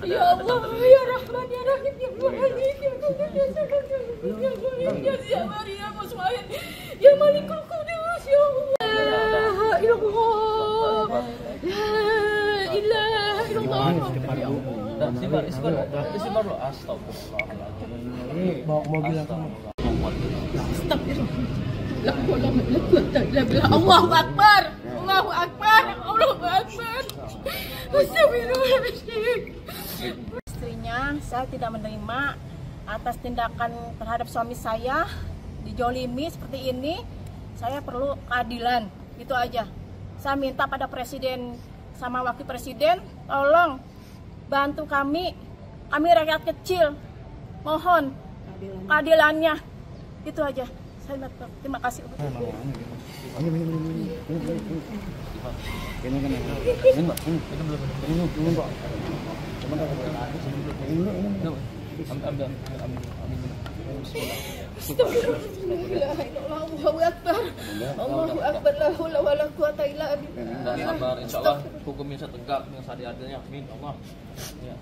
Ya Allah, ya Rahman, ya Rahim, ya Malik, ya Qudus, ya Salam, ya Mu'min, ya Mu'min, ya Bari, ya Muswahid, ya Malikul Qudus, ya Allah. La ilaha illallah. La ilaha illallah. Istighfar dulu. Astagfirullahaladzim. Mau bilang kamu. Astagfirullah. Allahu Akbar. Allahu Akbar. Allahu Akbar. Astagfirullahaladzim. Istrinya, saya tidak menerima atas tindakan terhadap suami saya dijolimi seperti ini. Saya perlu keadilan, itu aja. Saya minta pada presiden sama wakil presiden, tolong bantu kami rakyat kecil, mohon keadilannya, itu aja. Saya terima kasih. Allahu Akbar. Allahu Akbar. La haula wala quwata illa billah. Dan sabar, insyaallah hukumnya setegak yang seadil-adilnya. Amin Allah. Ya.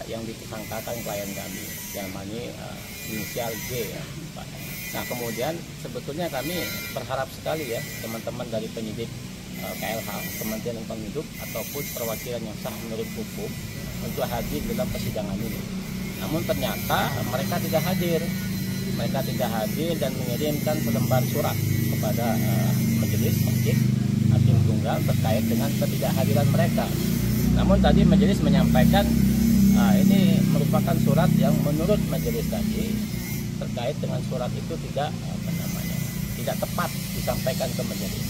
Yang disangkakan klien kami yang ini inisial G ya, Pak. Nah kemudian sebetulnya kami berharap sekali ya teman-teman dari penyidik KLH, Kementerian Lingkungan Hidup ataupun perwakilan yang sah menurut hukum untuk hadir dalam persidangan ini. Namun ternyata mereka tidak hadir. Mereka tidak hadir dan mengirimkan selembar surat kepada majelis hakim tunggal terkait dengan ketidakhadiran mereka. Namun tadi majelis menyampaikan ini merupakan surat yang menurut majelis tadi terkait dengan surat itu tidak tidak tepat disampaikan ke majelis.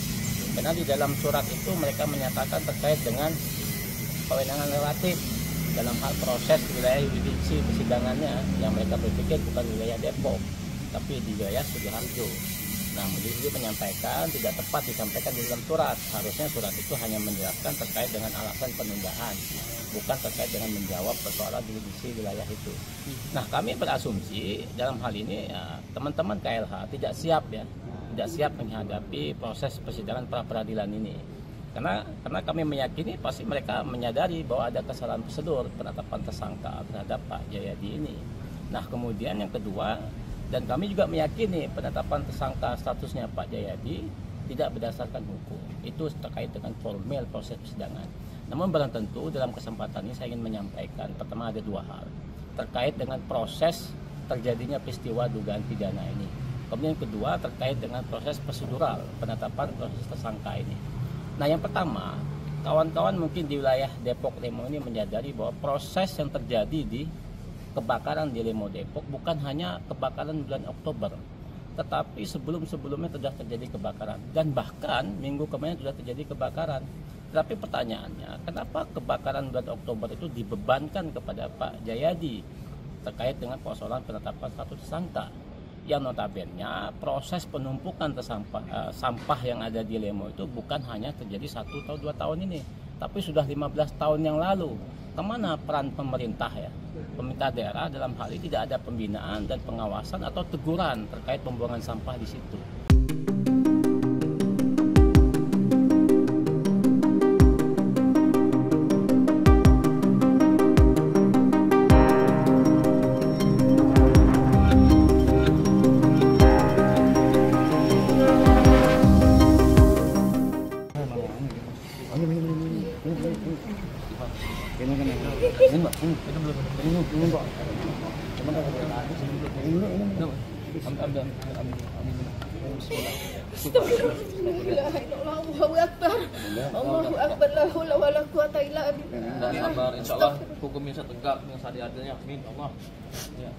Karena di dalam surat itu mereka menyatakan terkait dengan kewenangan relatif dalam hal proses wilayah yurisdiksi persidangannya yang mereka berpikir bukan wilayah Depok tapi di wilayah Sidoarjo. Nah, majelis itu menyampaikan tidak tepat disampaikan di dalam surat. Harusnya surat itu hanya menjelaskan terkait dengan alasan penundaan, bukan terkait dengan menjawab persoalan yurisdiksi wilayah itu. Nah, kami berasumsi dalam hal ini teman-teman KLH tidak siap menghadapi proses persidangan pra peradilan ini. Karena kami meyakini pasti mereka menyadari bahwa ada kesalahan prosedur penetapan tersangka terhadap Pak Jayadi ini. Nah, kemudian yang kedua, dan kami juga meyakini penetapan tersangka statusnya Pak Jayadi tidak berdasarkan hukum. Itu terkait dengan formal proses persidangan. Namun barang tentu dalam kesempatan ini saya ingin menyampaikan pertama ada dua hal terkait dengan proses terjadinya peristiwa dugaan pidana ini. Kemudian yang kedua terkait dengan proses prosedural penetapan proses tersangka ini. Nah, yang pertama, kawan-kawan mungkin di wilayah Depok Lemo ini menyadari bahwa proses yang terjadi di kebakaran di Lemo Depok bukan hanya kebakaran bulan Oktober, tetapi sebelumnya sudah terjadi kebakaran dan bahkan minggu kemarin sudah terjadi kebakaran. Tetapi pertanyaannya, kenapa kebakaran bulan Oktober itu dibebankan kepada Pak Jayadi terkait dengan persoalan penetapan status tersangka? Yang notabene proses penumpukan sampah yang ada di Lemo itu bukan hanya terjadi 1 atau 2 tahun ini, tapi sudah 15 tahun yang lalu. Kemana peran pemerintah ya? Pemerintah daerah dalam hal ini tidak ada pembinaan dan pengawasan atau teguran terkait pembuangan sampah di situ. Allahu Akbar. Allahu Akbar. La haula wala quwata illa billah. Dan sabar, insyaallah hukumnya setegak yang seadil-adilnya. Amin Allah. Ya.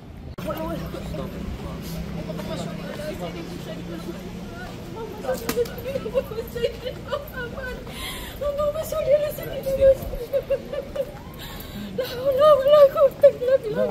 La haula wala quwata illa billah.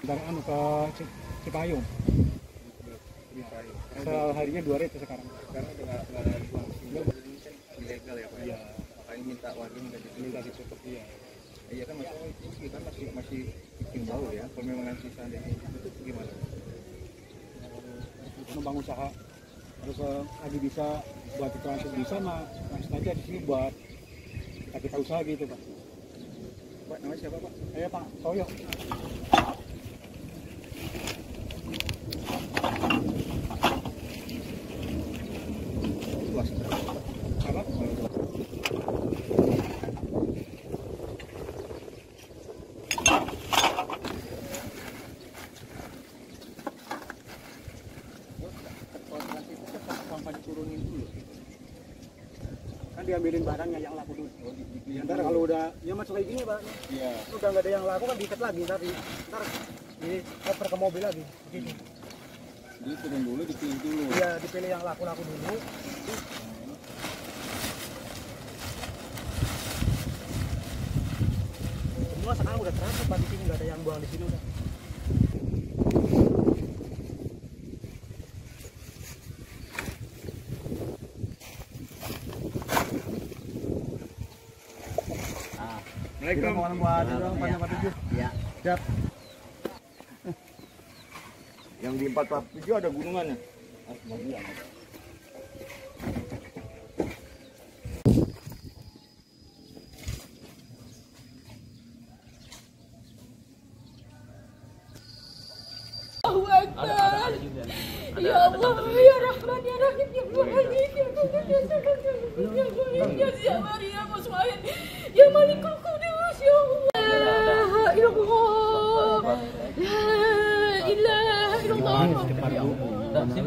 dari ke Cipayung. Seharinya 2 rit sekarang. Sekarang udah nggak ada uang ini kan ilegal ya Pak. Iya. Makanya minta warga minta ditutup. Iya. Iya kan masih himbau ya. Kalau memang nanti seandainya ditutup gimana? Membangun usaha terus lagi bisa buat transit bisa mah langsung aja di sini buat kita usaha gitu Pak. Pak namanya siapa Pak? Saya Pak Toyo. Luas Apa? turunin dulu. Kan diambilin barangnya yang laku dulu. Ntar kalau udah ya masuk kayak gini Pak. Iya. Udah nggak ada yang laku kan diikat lagi tapi ntar di cover ke mobil lagi begini. Jadi turun dulu, dipilih dulu. Iya dipilih yang laku-laku dulu. Semua sekarang udah terasa Pak di sini nggak ada yang buang di sini udah. Assalamualaikum warahmatullahi wabarakatuh. Ya. Siap. Yang di 447 ada gunungannya. Allahu Akbar. Ya Allah, ya Rahman, ya Rahim, ya Malik, ya Qudus, ya Salam, ya Qayyum, ya Bari, ya Muswahid, ya Malikul Qudus, ya Allah. La ilaha illallah.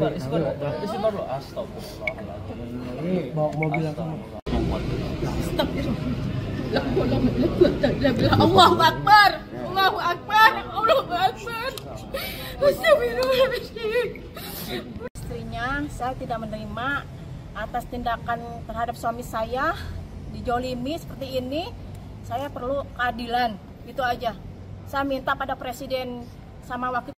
Istighfar lo. Astagfirullahaladzim. Ini bawa mobil yang Allahu Akbar. Allahu Akbar. Allahu Akbar. Astagfirullahaladzim. Istrinya saya tidak menerima atas tindakan terhadap suami saya dijolimi seperti ini. Saya perlu keadilan, itu aja. Saya minta pada presiden sama wakil